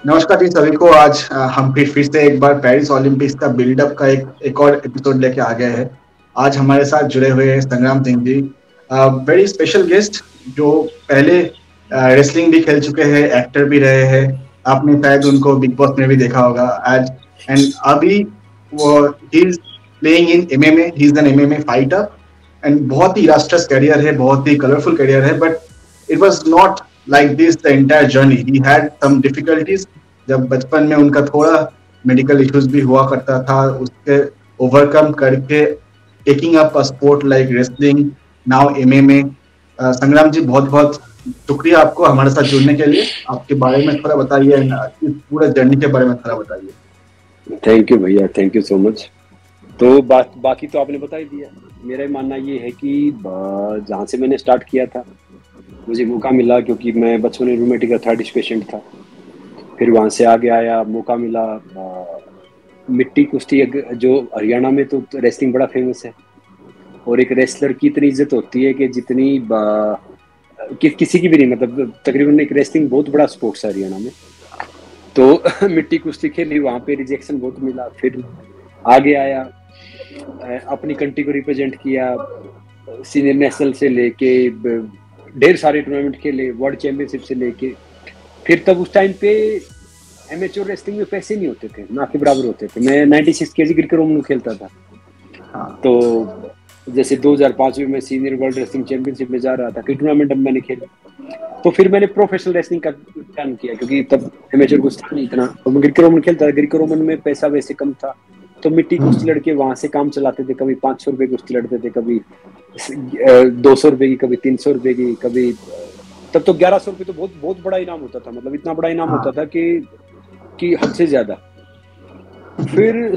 नमस्कार जी सभी को। आज हम फिर से एक बार पेरिस ओलंपिक्स का बिल्डअप का एक और एपिसोड लेके आ गए हैं। आज हमारे साथ जुड़े हुए हैं संग्राम Singh ji, very special guest, जो पहले रेसलिंग भी खेल चुके हैं, एक्टर भी रहे हैं। आपने शायद उनको बिग बॉस में भी देखा होगा आज। एंड अभी वो he is playing in MMA, he is an MMA fighter. And बहुत ही रास्ट्रस करियर है, बहुत ही कलरफुल करियर है, but it was not like this the entire journey. He had some difficulties. जब बचपन में उनका थोड़ा मेडिकल इश्यूज भी हुआ करता था, उसके ओवरकम करके taking up a sport like wrestling, now MMA. संग्राम जी, बहुत बहुत शुक्रिया आपको हमारे साथ जुड़ने के लिए। आपके बारे में थोड़ा बताइए, इस पूरे जर्नी के बारे में थोड़ा बताइए। थैंक यू भैया, थैंक यू सो मच। तो बाकी तो आपने बता ही दिया। मेरा मानना ये है कि जहाँ से मैंने स्टार्ट किया था मुझे मौका मिला, क्योंकि मैं बचपन में रूमेटिक अर्थराइटिस पेशेंट था। फिर वहाँ से आगे आया, मौका मिला मिट्टी कुश्ती। जो हरियाणा में तो रेसलिंग बड़ा फेमस है, और एक रेसलर की इतनी इज्जत होती है कि जितनी किसी की भी नहीं, मतलब तकरीबन एक रेसलिंग बहुत बड़ा स्पोर्ट्स है हरियाणा में। तो मिट्टी कुश्ती खेली, वहाँ पे रिजेक्शन बहुत मिला। फिर आगे आया, अपनी कंट्री को रिप्रेजेंट किया, सीनियर नेशनल से लेके ढेर सारे टूर्नामेंट खेले, वर्ल्ड चैंपियनशिप से लेके। फिर तब उस टाइम पे एमेच्योर रेसलिंग में पैसे नहीं होते थे, ना के बराबर होते थे। मैं 96 केजी ग्रीको रोमन खेलता था। तो जैसे 2005 में मैं सीनियर वर्ल्ड रेसलिंग चैंपियनशिप में जा रहा था, कई टूर्नामेंट मैंने खेले। तो फिर मैंने प्रोफेशनल रेसलिंग का टर्न किया, क्योंकि तब एमेच्योर कुश्ती नहीं इतना। तो मैं ग्रीको रोमन खेलता था। ग्रीको रोमन में पैसा वैसे कम था, तो मिट्टी कुश्ती लड़के वहां से काम चलाते थे। कभी 500 रुपए कुश्ती लड़ते थे, कभी 200 रुपए की, कभी 300 रुपए की, कभी तब तो 1100 रुपए तो बहुत बहुत बड़ा इनाम होता था। मतलब इतना बड़ा इनाम होता था कि हद से ज्यादा। फिर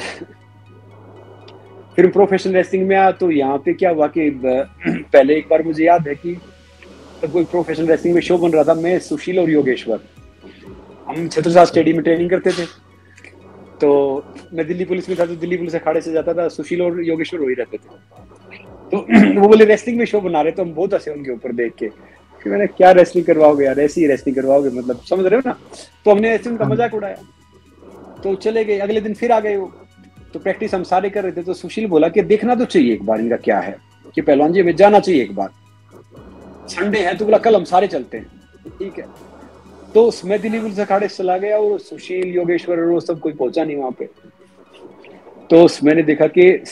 प्रोफेशनल रेसलिंग में आया, तो यहाँ पे क्या हुआ कि पहले एक बार मुझे याद है कि तब कोई प्रोफेशनल रेसलिंग में शो बन रहा था। मैं, सुशील और योगेश्वर, हम छत्रसाल स्टेडियम में ट्रेनिंग करते थे। तो मैं दिल्ली पुलिस में था, तो दिल्ली पुलिस अखाड़े से जाता था। सुशील और योगेश्वर वही रहते थे। तो वो बोले रेसलिंग में शो बना रहे, तो हम बहुत हंसे उनके ऊपर देख के। फिर मैंने, क्या रेसलिंग करवाओगे यार, ऐसी ही रेसलिंग करवाओगे, मतलब समझ रहे हो ना। तो हमने ऐसे उनका मजाक उड़ाया, तो चले गए। अगले दिन फिर आ गए वो, तो प्रैक्टिस हम सारे कर रहे थे। तो सुशील बोला कि देखना तो चाहिए एक बार इनका क्या है, कि पहलवान जी हमें जाना चाहिए एक बार, संडे है। तो बोला कल हम सारे चलते हैं। ठीक है। तो मैं दिल्ली पुलिस अखाड़े से चला गया, और सुशील, योगेश्वर और वो सब कोई पहुंचा नहीं वहां पे। तो मैंने देखा कि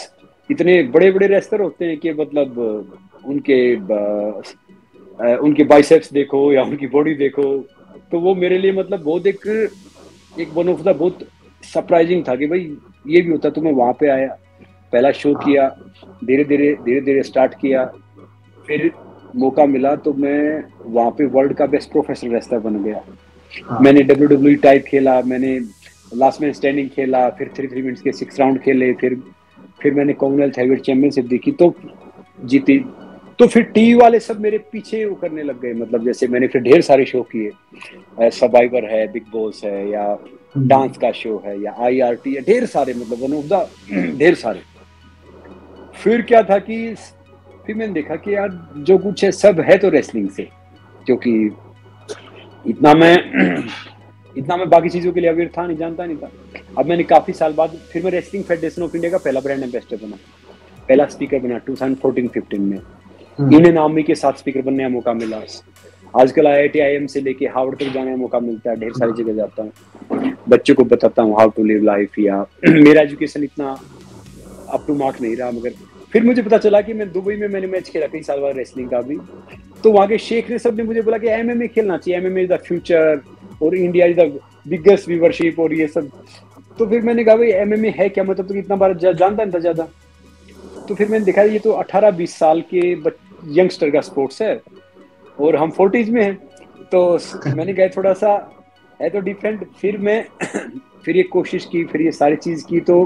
इतने बड़े बड़े रेसलर होते हैं कि मतलब उनके बाइसेप्स देखो या उनकी बॉडी देखो। तो वो मेरे लिए मतलब बहुत एक वन ऑफ द बहुत सरप्राइजिंग था कि भाई ये भी होता। तो मैं वहां पे आया, पहला शो किया, धीरे धीरे स्टार्ट किया। फिर मौका मिला तो मैं वहां पे वर्ल्ड का बेस्ट प्रोफेशनल रेसलर बन गया। मैंने WWE टाइप खेला, मैंने लास्ट मैन स्टैंडिंग खेला, फिर 3 मिनट्स के 6 राउंड खेले। फिर मैंने कॉमनवेल्थ हैवीवेट चैंपियनशिप देखी, तो जीती। तो फिर टीवी वाले सब मेरे पीछे वो करने लग गए। मतलब जैसे मैंने फिर ढेर सारे शो किए, सर्वाइवर है, बिग बॉस है, या डांस का शो है, या IRT है, ढेर सारे, मतलब वन ऑफ द ढेर सारे। फिर क्या था कि फिर मैंने देखा कि यार जो कुछ है सब है तो रेसलिंग से, क्योंकि इतना मैं बाकी चीजों के लिए अवेयर था नहीं, जानता नहीं था। अब मैंने काफी साल बाद फिर मैं रेसलिंग फेडरेशन ऑफ इंडिया का पहला ब्रांड एम्बेसडर बना, पहला स्पीकर बना 2014-15 में। इंडियन आर्मी के साथ स्पीकर बनने का मौका मिला। आजकल IIT IIM से लेके हार्वर्ड तक जाने का मौका मिलता है, ढेर सारी जगह जाता हूँ, बच्चों को बताता हूँ हाउ टू लिव लाइफ। या मेरा एजुकेशन इतना अप टू मार्क नहीं रहा, मगर फिर मुझे पता चला कि मैं दुबई में मैंने मैच खेला कई साल बाद रेसलिंग का भी। तो वहाँ के शेख ने सब ने मुझे बोला कि MMA खेलना चाहिए, MMA इज द फ्यूचर, और India is the biggest viewership, और ये सब। तो फिर मैंने कहा भाई MMA है क्या, मतलब तो इतना बार जानता नहीं था ज्यादा। तो फिर मैंने देखा ये तो 18-20 साल के यंगस्टर का स्पोर्ट्स है, और हम 40s में हैं। तो मैंने कहा थोड़ा सा है तो डिफरेंट। फिर मैं फिर ये कोशिश की, फिर ये सारी चीज की। तो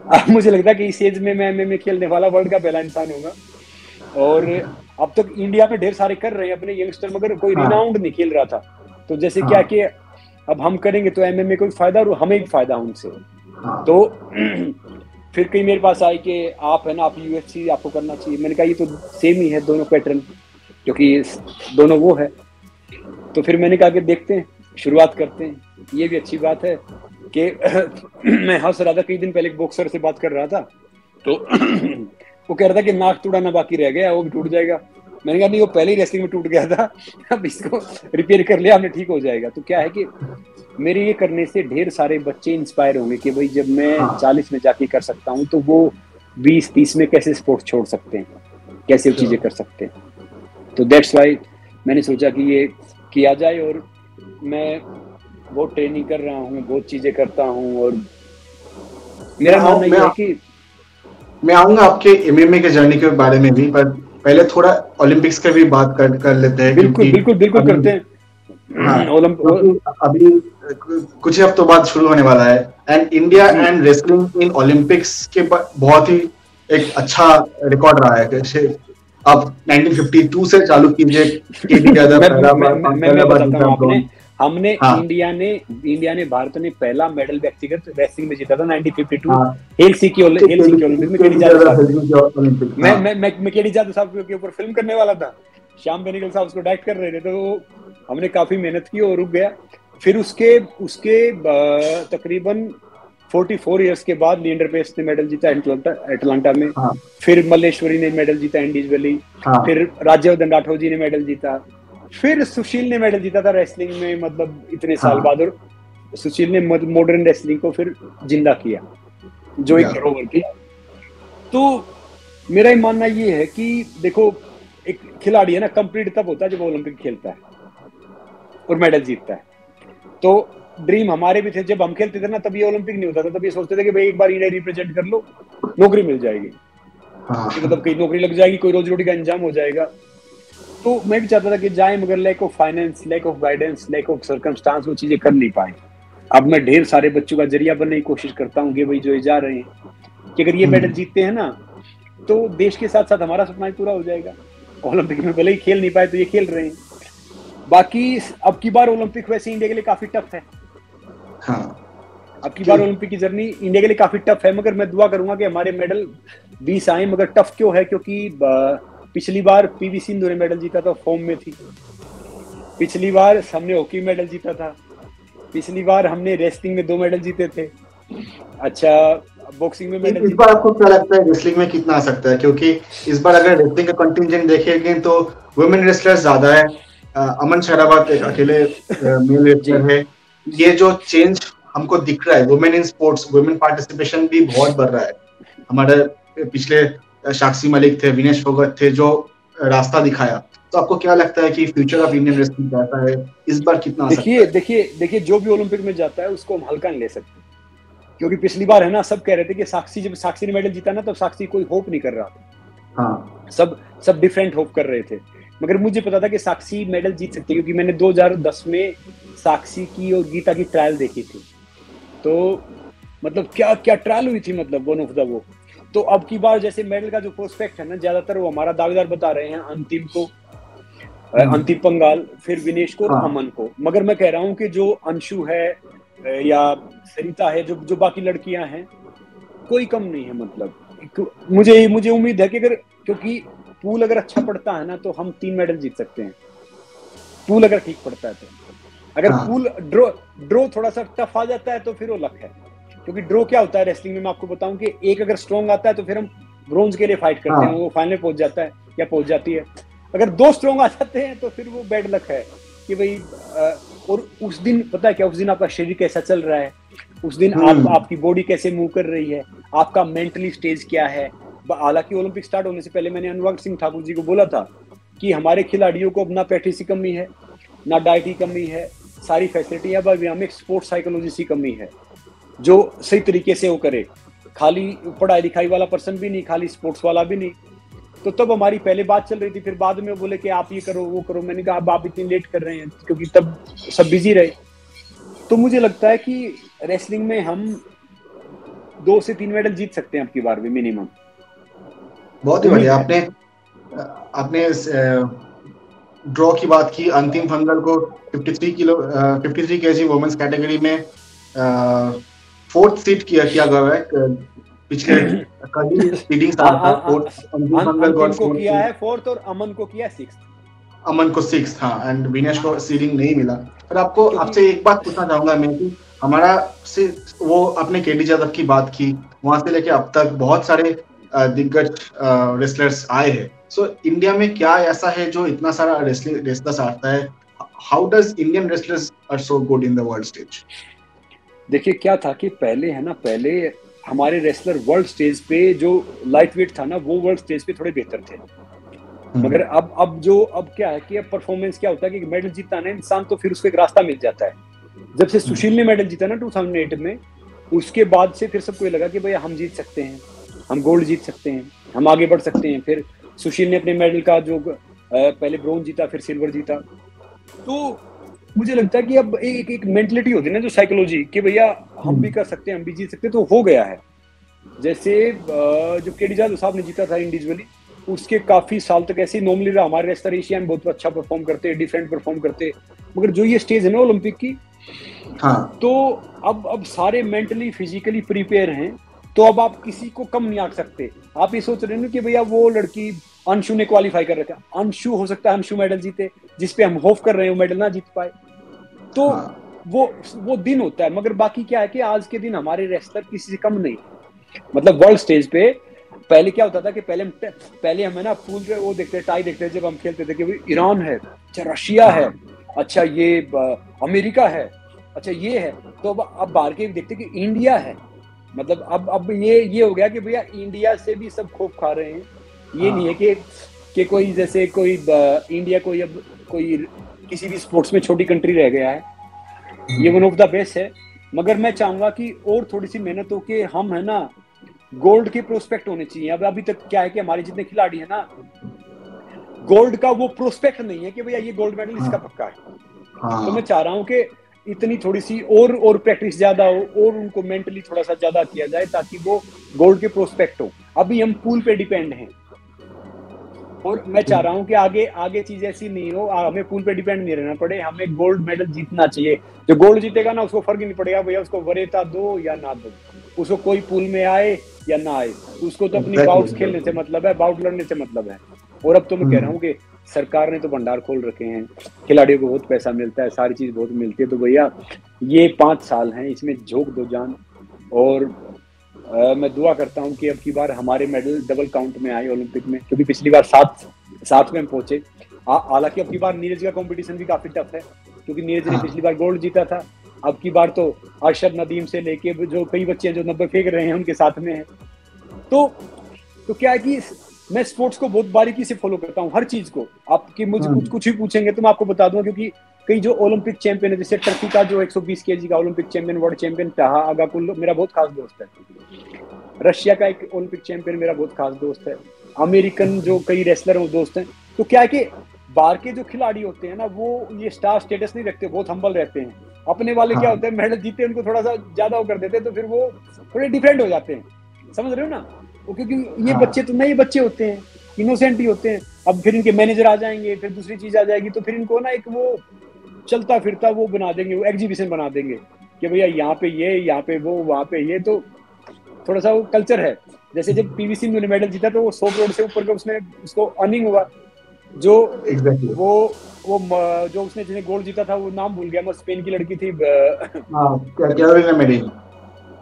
अब मुझे लगता है कि इस एज में मैं MMA खेलने वाला वर्ल्ड का पहला इंसान होगा। और अब तक इंडिया में ढेर सारे कर रहे हैं अपने यंगस्टर, मगर कोई रिनाउंड नहीं खेल रहा था। तो जैसे क्या कि अब हम करेंगे तो MMA को भी फायदा और हमें भी फायदा उनसे। तो फिर कहीं मेरे पास आई कि आप है ना, आप UFC आपको करना चाहिए। मैंने कहा ये तो सेम ही है दोनों पैटर्न, क्योंकि दोनों वो है। तो फिर मैंने कहा कि देखते हैं। शुरुआत करते हैं। ये भी अच्छी बात है कि मैं हंस रहा था, कई दिन पहले एक बॉक्सर से बात कर रहा था, तो वो कह रहा था कि नाक टूटाना बाकी रह गया, वो भी टूट जाएगा। मैंने कहा नहीं, वो पहले ही रेसलिंग में टूट गया था, अब इसको रिपेयर कर लिया हमने, ठीक हो जाएगा। तो क्या है कि मेरे ये करने से ढेर सारे बच्चे इंस्पायर होंगे कि भाई जब मैं 40 में जाके कर सकता हूँ तो वो 20-30 में कैसे स्पोर्ट्स छोड़ सकते हैं, कैसे वो चीजें कर सकते हैं। तो दैट्स वाई मैंने सोचा कि ये किया जाए, और मैं बहुत ट्रेनिंग कर रहा हूँ, बहुत चीजें करता हूँ, और मेरा मानना ये है कि मैं आऊंगा आपके एमएमए के जर्नी के बारे में भी, पर पहले थोड़ा ओलंपिक्स के भी बात कर लेते हैं। बिल्कुल बिल्कुल बिल्कुल करते हैं। हाँ, अभी कुछ ही हफ्तों बाद शुरू होने वाला है, and India and wrestling in Olympics के बहुत ही एक अच्छा रिकॉर्ड रहा है। जैसे अब 1952 से चालू कीजिए, हमने इंडिया ने भारत ने पहला मेडल व्यक्तिगत रेसलिंग में जीता था 1952 हेलसिंकी ओलंपिक में। मैं केडी जादव साहब के ऊपर फिल्म करने वाला था, श्याम बेनेगल साहब उसको डायरेक्ट कर रहे थे, तो हमने काफी मेहनत की और रुक गया। फिर उसके तकरीबन 44 इयर्स के बाद लिएंडर पेस ने मेडल जीता एटलांटा में। फिर मल्लेश्वरी ने मेडल जीता इंडिविजुअली। फिर राज्यवर्धन राठौर जी ने मेडल जीता। फिर सुशील ने मेडल जीता था रेसलिंग में, मतलब इतने साल बाद, और सुशील ने मॉडर्न रेसलिंग को फिर जिंदा किया, जो एक धरोहर थी। तो मेरा ही मानना ये है कि देखो, एक खिलाड़ी है ना, कंप्लीट तब होता है जब ओलंपिक खेलता है और मेडल जीतता है। तो ड्रीम हमारे भी थे, जब हम खेलते थे ना तब ये ओलंपिक नहीं होता था, तब ये सोचते थे कि भाई एक बार इंडिया रिप्रेजेंट कर लो, नौकरी मिल जाएगी, मतलब कहीं नौकरी लग जाएगी, कोई रोजी रोटी का इंतजाम हो जाएगा। तो मैं भी चाहता था कि जाए, मगर lack of finance, lack of guidance, lack of circumstances वो चीजें कर नहीं पाए। अब मैं ढेर सारे बच्चों का जरिया बनने की कोशिश करता हूँ कि भाई जो ये जा रहे हैं कि अगर ये मेडल जीतते हैं ना तो देश के साथ साथ हमारा सपना भी पूरा हो जाएगा। ओलंपिक में भले ही खेल नहीं पाए तो ये खेल रहे हैं। बाकी अब की बार ओलंपिक वैसे इंडिया के लिए काफी टफ है। अब की बार ओलंपिक की जर्नी इंडिया के लिए काफी टफ है, मगर मैं दुआ करूंगा कि हमारे मेडल 20 आए। मगर टफ क्यों है? क्योंकि पिछली बार पीवी सिंधु ने मेडल जीता था, फॉर्म में थी। पिछली बार हमने हॉकी मेडल जीता था। पिछली बार हमने रेसलिंग में 2 मेडल जीते थे। अच्छा, बॉक्सिंग में मेडल। इस बार आपको क्या लगता है रेसलिंग में कितना आ सकता है? क्योंकि इस बार अगर रेसलिंग का कंटिंजेंट देखेंगे तो वुमेन रेसलर्स ज्यादा है। अमन शरावत एक अकेले मेल रेसलर है। ये जो चेंज हमको दिख रहा है, women in sports, women participation भी बहुत बढ़ रहा है। हमारे पिछले साक्षी मलिक थे, विनेश फोगट थे, जो रास्ता दिखाया। तो आपको क्या लगता है कि फ्यूचर ऑफ इंडियन रेसलिंग कैसा है? इस बार कितना आ सकता है? देखिए जो भी ओलंपिक में जाता है उसको हम हल्का नहीं ले सकते, क्योंकि पिछली बार है ना, सब कह रहे थे कि जब साक्षी ने मेडल जीता ना, तब साक्षी कोई होप नहीं कर रहा था। सब डिफरेंट होप कर रहे थे, मगर मुझे पता था कि साक्षी मेडल जीत सकती है, क्योंकि मैंने 2010 में साक्षी की और गीता की ट्रायल देखी थी। तो मतलब क्या क्या ट्रायल हुई थी, मतलब वन ऑफ द वो। तो अब की बार जैसे मेडल का जो प्रोस्पेक्ट है ना, ज्यादातर वो हमारा दावेदार बता रहे हैं अंतिम को, अंतिम पंगाल, फिर विनेश को और अमन को। मगर मैं कह रहा हूँ कि जो अंशु है या सरिता है, जो बाकी लड़कियां हैं, कोई कम नहीं है। मतलब मुझे उम्मीद है कि अगर, क्योंकि पूल अगर अच्छा पड़ता है ना तो हम 3 मेडल जीत सकते हैं। पूल अगर ठीक पड़ता है तो, अगर पूल ड्रॉ थोड़ा सा टफ आ जाता है तो फिर वो लक है। क्योंकि ड्रॉ क्या होता है रेसलिंग में, मैं आपको बताऊं कि एक अगर स्ट्रॉन्ग आता है तो फिर हम ब्रोंज के लिए फाइट करते हैं, वो फाइनल पहुंच जाता है या पहुंच जाती है। अगर 2 स्ट्रॉन्ग आ जाते हैं तो फिर वो बैड लक है कि भाई। और उस दिन पता है क्या, उस दिन आपका शरीर कैसा चल रहा है, उस दिन आपकी बॉडी कैसे मूव कर रही है, आपका मेंटली स्टेज क्या है। हालांकि ओलंपिक स्टार्ट होने से पहले मैंने अनुराग सिंह ठाकुर जी को बोला था कि हमारे खिलाड़ियों को अपना प्रैक्टिस की कमी है, ना डाइट की कमी है, सारी फैसिलिटी है, पर हमें स्पोर्ट्स साइकोलॉजी की कमी है, जो सही तरीके से वो करे। खाली पढ़ाई लिखाई वाला पर्सन भी नहीं, खाली स्पोर्ट्स वाला भी नहीं। तो तब हमारी पहले बात चल रही थी, फिर बाद में बोले कि आप ये करो वो करो। मैंने कहा अब आप इतनी लेट कर रहे हैं, क्योंकि तब सब बिजी रहे। तो मुझे लगता है कि रेसलिंग में हम 2 से 3 मेडल जीत सकते हैं अब की बार भी मिनिमम। बहुत ही बढ़िया। आपने ड्रॉ की बात की। अंतिम फंगल को 53 केजी वुमेन्स कैटेगरी में 4th सीट किया गया है। पिछले कई सीटिंग साल था। अंतिम को किया है 4th और अमन को किया 6th। अमन को 6, हाँ, एंड विनेश को सीडिंग नहीं मिला। पर आपको आपसे एक बात पूछना चाहूंगा मैं कि हमारा से वो आपने केडी यादव की बात की, वहां से लेके अब तक बहुत सारे दिग्गज रेसलर्स आए हैं। सो इंडिया में क्या ऐसा है जो इतना सारा रेसलर्स आता है? How does Indian wrestlers are so good in the world stage? देखिए क्या था कि पहले है ना, पहले हमारे रेसलर वर्ल्ड स्टेज पे जो लाइट वेट था ना, वो वर्ल्ड स्टेज पे थोड़े बेहतर थे। मगर अब क्या है कि अब परफॉर्मेंस क्या होता है कि मेडल जीतना ना इंसान, तो फिर उसको एक रास्ता मिल जाता है। जब से सुशील ने मेडल जीता ना 2008 में, उसके बाद से फिर सबको ये लगा कि भैया हम जीत सकते हैं, हम गोल्ड जीत सकते हैं, हम आगे बढ़ सकते हैं। फिर सुशील ने अपने मेडल का जो पहले ब्रोंज जीता, फिर सिल्वर जीता। तो मुझे लगता है कि अब एक मेंटलिटी होती है ना, जो साइकोलॉजी, कि भैया हम भी कर सकते हैं, हम भी जीत सकते हैं, तो हो गया है। जैसे जो केडी जादव साहब ने जीता था इंडिविजुअली, उसके काफी साल तक ऐसे ही नॉर्मली रहा। हमारे रेसलर एशिया में बहुत अच्छा परफॉर्म करते, डिफरेंट परफॉर्म करते, मगर जो ये स्टेज है ना ओलंपिक की, हाँ, तो अब सारे मेंटली फिजिकली प्रिपेयर हैं, तो अब आप किसी को कम नहीं आंक सकते। आप ये सोच रहे हो कि भैया वो लड़की अंशु ने क्वालिफाई कर रखा, अंशु हो सकता है अंशु मेडल जीते, जिसपे हम होप कर रहे हैं वो मेडल ना जीत पाए। तो हाँ, वो दिन होता है। मगर बाकी क्या है कि आज के दिन हमारे रेसलर किसी से कम नहीं, मतलब वर्ल्ड स्टेज पे। पहले क्या होता था कि पहले हमें ना पूल पे वो देखते, टाई देखते जब हम खेलते थे कि भाई ईरान है, अच्छा रशिया है, अच्छा ये अमेरिका है, अच्छा ये है। तो अब बाहर के देखते कि इंडिया है। मतलब अब ये हो गया कि भैया इंडिया से भी सब खूब खा रहे हैं। ये नहीं है कि कोई जैसे कोई इंडिया कोई अब कोई किसी भी स्पोर्ट्स में छोटी कंट्री रह गया है। ये वन ऑफ द बेस्ट है। मगर मैं चाहूंगा कि और थोड़ी सी मेहनत हो के हम है ना गोल्ड के प्रोस्पेक्ट होने चाहिए। अब अभी तक क्या है कि हमारे जितने खिलाड़ी है ना, गोल्ड का वो प्रोस्पेक्ट नहीं है कि भैया ये गोल्ड मेडल इसका पक्का है। तो मैं चाह रहा हूँ कि इतनी थोड़ी सी और प्रैक्टिस ज्यादा हो, और उनको मेंटली थोड़ा सा ज्यादा किया जाए, ताकि वो गोल्ड के प्रोस्पेक्ट हो। अभी हम पूल पे डिपेंड हैं, और मैं चाह रहा हूँ कि आगे चीज ऐसी नहीं हो, हमें पूल पे डिपेंड नहीं रहना पड़े, हमें गोल्ड मेडल जीतना चाहिए। जो गोल्ड जीतेगा ना, उसको फर्क ही नहीं पड़ेगा भैया उसको वरीयता दो या ना दो, उसको कोई पूल में आए या ना आए, उसको तो अपनी बाउट्स खेलने से मतलब है, बाउट लड़ने से मतलब है। और अब तो मैं कह रहा हूँ कि सरकार ने तो भंडार खोल रखे हैं, खिलाड़ियों को बहुत पैसा मिलता है, सारी चीज बहुत मिलती है। तो भैया ये 5 साल हैं, इसमें झोंक दो जान। और मैं दुआ करता हूँ कि अब की बार हमारे मेडल डबल काउंट में आए ओलंपिक में, क्योंकि पिछली बार सात में हम पहुंचे। हालांकि अब की बार नीरज का कंपटीशन भी काफी टफ है, क्योंकि नीरज ने पिछली बार गोल्ड जीता था। अब की बार तो अरशद नदीम से लेके जो कई बच्चे हैं जो 90 फेंक रहे हैं, उनके साथ में है। तो क्या है कि मैं स्पोर्ट्स को बहुत बारीकी से फॉलो करता हूँ, हर चीज को। आपकी मुझे कुछ भी पूछेंगे तो मैं आपको बता दूंगा, क्योंकि कई जो ओलंपिक चैंपियन है, जैसे टर्की का जो 120 केजी का ओलंपिक चैंपियन, वर्ल्ड चैंपियन ताहा आगाकुल मेरा बहुत खास दोस्त है। रशिया का एक ओलंपिक चैंपियन मेरा बहुत खास दोस्त है। अमेरिकन जो कई रेसलर हैं दोस्त हैं। तो क्या है कि बाहर के जो खिलाड़ी होते हैं ना, वो ये स्टार स्टेटस नहीं रखते, बहुत हम्बल रहते हैं। अपने वाले क्या होते हैं, मेडल जीते उनको थोड़ा सा ज्यादा वो कर देते हैं, तो फिर वो थोड़े डिफरेंट हो जाते हैं। समझ रहे हो ना? वो क्योंकि ये बच्चे तो नए बच्चे होते हैं, इनोसेंट ही होते हैं। अब फिर इनके मैनेजर आ जाएंगे, फिर दूसरी चीज आ जाएगी, तो फिर इनको ना एक वो चलता फिरता वो बना देंगे, वो एग्जीबिशन बना देंगे कि भैया यहाँ पे ये, यहाँ पे वो, वहां पे ये। तो थोड़ा सा वो कल्चर है। जैसे जब पीवी सिंधु ने मेडल जीता, तो वो 100 करोड़ से ऊपर का उसने उसको अर्निंग हुआ। जो वो जो उसने जिसने गोल्ड जीता था, वो नाम भूल गया मैं, स्पेन की लड़की थी।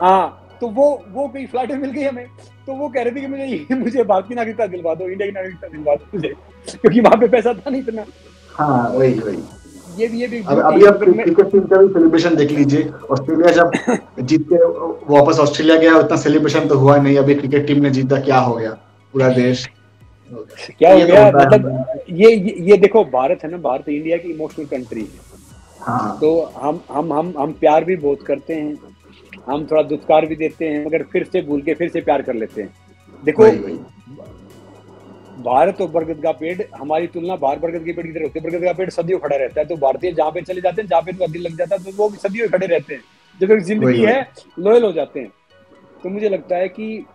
हाँ, तो वो कई फ्लाइटें मिल गई हमें। तो वो कह रही थी कि मुझे भारत की नागरिकता दिलवा दो, इंडिया की नागरिकता दिलवा दो मुझे, क्योंकि वहां पे पैसा था नहीं इतना। हाँ, वही ये भी अभी आप क्रिकेट टीम का भी सेलिब्रेशन देख लीजिए। ऑस्ट्रेलिया जब जीत के वापस ऑस्ट्रेलिया गया, उतना सेलिब्रेशन तो हुआ नहीं। अभी क्रिकेट टीम ने जीता, क्या हो गया, पूरा देश क्या हो गया। मतलब ये देखो, भारत है ना, भारत इंडिया की इमोशनल कंट्री है। हाँ, तो हम प्यार भी बहुत करते हैं, हम थोड़ा दुत्कार भी देते हैं, मगर फिर से भूल के फिर से प्यार कर लेते हैं। देखो, भारत और बरगद का पेड़, हमारी तुलना बाहर बरगद के पेड़ की तरह होती है। बरगद का पेड़ सदियों खड़ा रहता है, तो भारतीय जहाँ पे चले जाते हैं, जहाँ पे उनका दिल लग जाता है, तो वो भी सदियों खड़े रहते हैं। जब एक जिंदगी है, लॉयल हो जाते हैं। तो मुझे लगता है कि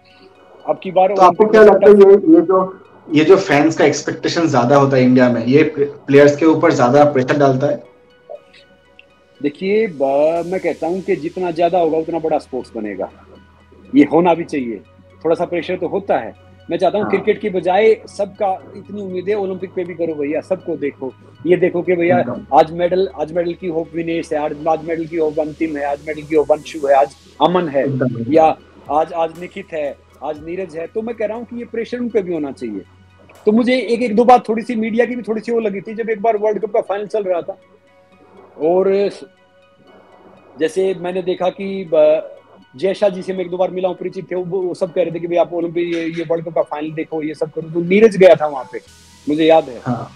अब की बार, तो आपको क्या लगता है ये जो फैंस का एक्सपेक्टेशन ज्यादा होता है इंडिया में, ये प्लेयर्स के ऊपर ज्यादा प्रेशर डालता है? देखिए, मैं कहता हूँ कि जितना ज्यादा होगा उतना बड़ा स्पोर्ट्स बनेगा। ये होना भी चाहिए। थोड़ा सा प्रेशर तो होता है, मैं चाहता हूँ क्रिकेट की बजाय सबका इतनी उम्मीद है ओलंपिक पे भी करो भैया, सबको देखो, ये देखो कि भैया आज मेडल की होप विनेश है, आज मेडल की होप अंतिम है, आज मेडल की होप अंशु है, आज अमन है, या आज निखित है, आज नीरज है। तो मैं कह रहा हूँ कि ये प्रेशर उन पे भी होना चाहिए। तो मुझे एक दो बात थोड़ी सी मीडिया की भी थोड़ी सी वो लगी थी, जब एक बार वर्ल्ड कप का फाइनल चल रहा था और जैसे मैंने देखा कि जयशाह जी से मैं एक दो बार मिला हूँ, परिचित थे, वो सब कह रहे थे कि भाई आप ओलंपिक ये वर्ल्ड कप का फाइनल देखो, ये सब करो। तो नीरज गया था वहां पे, मुझे याद है। हाँ।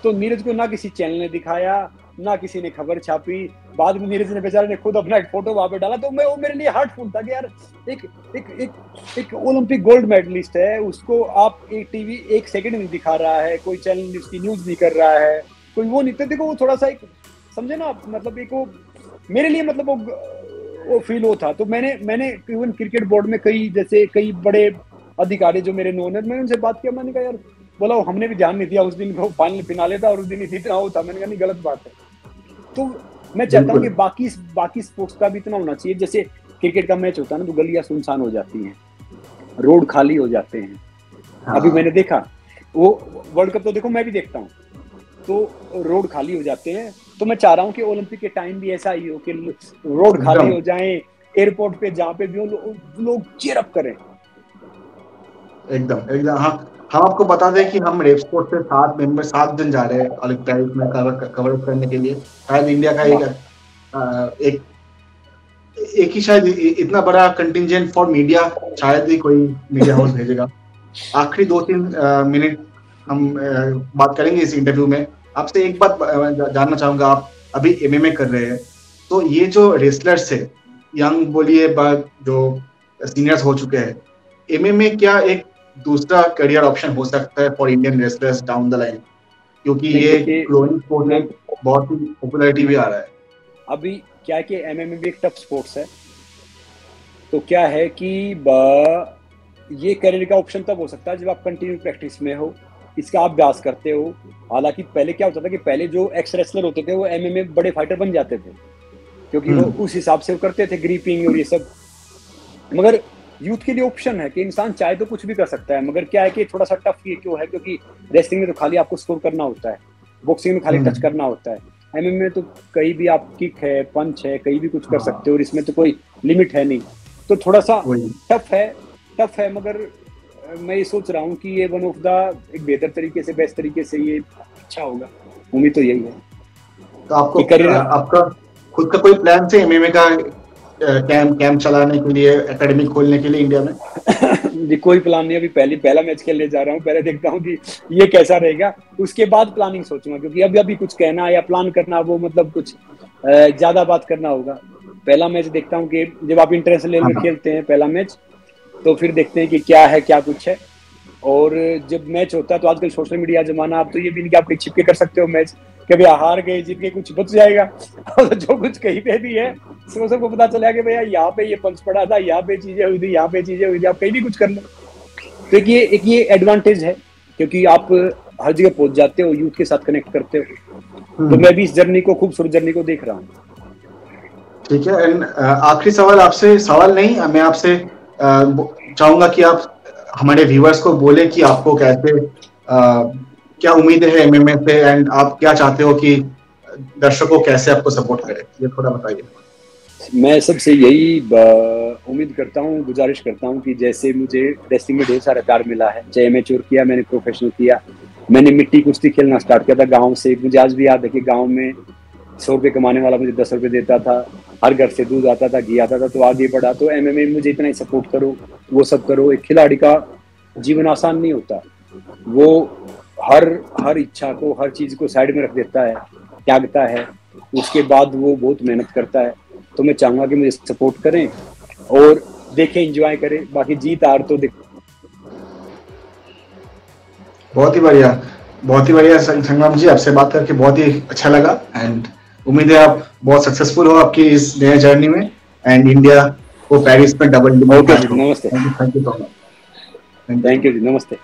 तो नीरज को ना किसी चैनल ने दिखाया, ना किसी ने खबर छापी। बाद में नीरज ने बेचारे ने खुद अपना एक फोटो वहां पे डाला। तो मैं वो मेरे लिए हार्टफुल था कि यार एक ओलंपिक गोल्ड मेडलिस्ट है, उसको आप एक टीवी एक सेकंड नहीं दिखा रहा है, कोई चैनल उसकी न्यूज नहीं कर रहा है, कोई वो नहीं। तो देखो वो थोड़ा सा एक समझे ना, मतलब एक वो मेरे लिए मतलब वो फील हो था। तो मैंने इवन क्रिकेट बोर्ड में कई बड़े अधिकारी जो मेरे नोन है, मैंने उनसे बात किया। मैंने कहा यार, बोला हमने भी ध्यान नहीं दिया, उस दिन को फाइनल फिनाले था और उस दिन इतना हो था। मैंने कहा नहीं, गलत बात है। तो मैं चाहता हूँ कि बाकी स्पोर्ट्स का भी इतना होना चाहिए। जैसे क्रिकेट का मैच होता है ना, तो गलियां सुनसान हो जाती हैं, रोड खाली हो जाते हैं। हाँ। अभी मैंने देखा वो वर्ल्ड कप, तो देखो मैं भी देखता हूँ, तो रोड खाली हो जाते हैं। तो मैं चाह रहा हूँ कि ओलंपिक के टाइम भी ऐसा ही हो कि रोड खाली हो जाएं, एयरपोर्ट पे जहाँ पे भी हो लोग चीयर अप करें। एकदम हाँ। हम आपको बता दें कि हम रेप स्पोर्ट से 7 जन जा रहे हैं ओलंपिक में कवर करने के लिए। शायद इंडिया का एक ही शायद इतना बड़ा कंटिंजेंट फॉर मीडिया शायद ही कोई मीडिया हाउस भेजेगा। आखिरी 2-3 मिनट हम बात करेंगे इस इंटरव्यू में। आपसे एक बात जानना चाहूंगा, आप अभी एमएमए कर रहे हैं, तो ये जो रेसलर्स है, यंग बोलिए जो सीनियर्स हो चुके हैं, एमएमए क्या एक दूसरा करियर ऑप्शन हो सकता है for Indian wrestlers down the line? क्योंकि ये ग्रोइंग स्पोर्ट में बहुत ही पॉपुलैरिटी भी आ रहा है। अभी क्या है कि एमएमए भी एक टफ स्पोर्ट्स है। तो क्या है कि ये करियर का ऑप्शन तब हो सकता है जब आप कंटिन्यू प्रैक्टिस में हो, इसका आप अभ्यास करते हो। हालांकि पहले क्या होता था कि पहले जो एक्स रेसलर होते थे वो एमएमए बड़े फाइटर बन जाते थे, क्योंकि वो उस हिसाब से वो करते थे ग्रिपिंग और ये सब। मगर यूथ के लिए ऑप्शन है कि इंसान चाहे तो कुछ भी कर सकता है। मगर क्या है कि थोड़ा सा टफ ये क्यों है, क्योंकि रेसलिंग में तो खाली आपको स्कोर करना होता है, बॉक्सिंग में खाली टच करना होता है, एमएमए में तो कहीं भी आप किक है, पंच है, कहीं भी कुछ कर सकते हो और इसमें तो कोई लिमिट है नहीं। तो थोड़ा सा टफ है। मगर मैं ये सोच रहा हूँ कि ये वन ऑफ द एक बेहतर तरीके से, बेस्ट तरीके से ये अच्छा होगा। उम्मीद तो यही है। तो आपका खुद का कोई प्लान है एमएमए का कैंप चलाने के लिए, एकेडमी खोलने के लिए इंडिया में? जी कोई प्लान नहीं। अभी पहला मैच खेलने जा रहा हूँ, पहले देखता हूँ कि ये कैसा रहेगा, उसके बाद प्लानिंग सोचूंगा। क्योंकि अभी कुछ कहना या प्लान करना वो मतलब कुछ ज्यादा बात करना होगा। पहला मैच देखता हूँ कि जब आप इंटरनेशनल लेवल में खेलते हैं पहला मैच, तो फिर देखते हैं कि क्या है क्या कुछ है। और जब मैच होता है तो आजकल सोशल मीडिया जमाना, आप तो ये भी नहीं कि आप कहीं छिपके कर सकते हो मैच, कभी हार गए जीत के कुछ बच जाएगा। और जो कुछ कहीं पे भी है सबको पता चला कि भैया यहाँ पे ये पंच पड़ा था, यहाँ पे चीजें हुई थी, यहाँ पे चीजें हुई थी, आप कहीं भी कुछ कर लो। तो एक ये एडवांटेज है, क्योंकि आप हर जगह पहुंच जाते हो, यूथ के साथ कनेक्ट करते हो। तो मैं भी इस जर्नी को, खूबसूरत जर्नी को देख रहा हूँ। ठीक है। एंड आखिरी सवाल आपसे, सवाल नहीं, मैं आपसे चाहूंगा कि आप हमारे व्यूअर्स को बोले कि आपको कैसे क्या उम्मीदें हैं एमएमए से, एंड आप क्या चाहते हो कि दर्शकों कैसे आपको सपोर्ट करें, ये थोड़ा बताइए। मैं सबसे यही उम्मीद करता हूँ, गुजारिश करता हूँ कि जैसे मुझे रेसलिंग में ढेर सारा प्यार मिला है, चाहे एमेच्योर किया, मैंने प्रोफेशनल किया, मैंने मिट्टी कुश्ती खेलना स्टार्ट किया था गाँव से। मुझे आज भी याद है कि गाँव में 100 रुपये कमाने वाला मुझे 10 रुपये देता था, हर घर से दूध आता था, घी आता था। तो आगे बढ़ा। तो एमएमए मुझे इतना ही सपोर्ट करो, वो सब करो। एक खिलाड़ी का जीवन आसान नहीं होता, वो हर इच्छा को, हर चीज को साइड में रख देता है, त्यागता है, उसके बाद वो बहुत मेहनत करता है। तो मैं चाहूंगा कि मुझे सपोर्ट करें और देखें, एंजॉय करें। बाकी जीत हार तो देखो। बहुत ही बढ़िया संग्राम जी, आपसे बात करके बहुत ही अच्छा लगा। एंड उम्मीद है आप बहुत सक्सेसफुल हो आपकी इस नए जर्नी में, एंड इंडिया को पेरिस में डबल। नमस्ते। Thank you so much. Thank you ji, नमस्ते।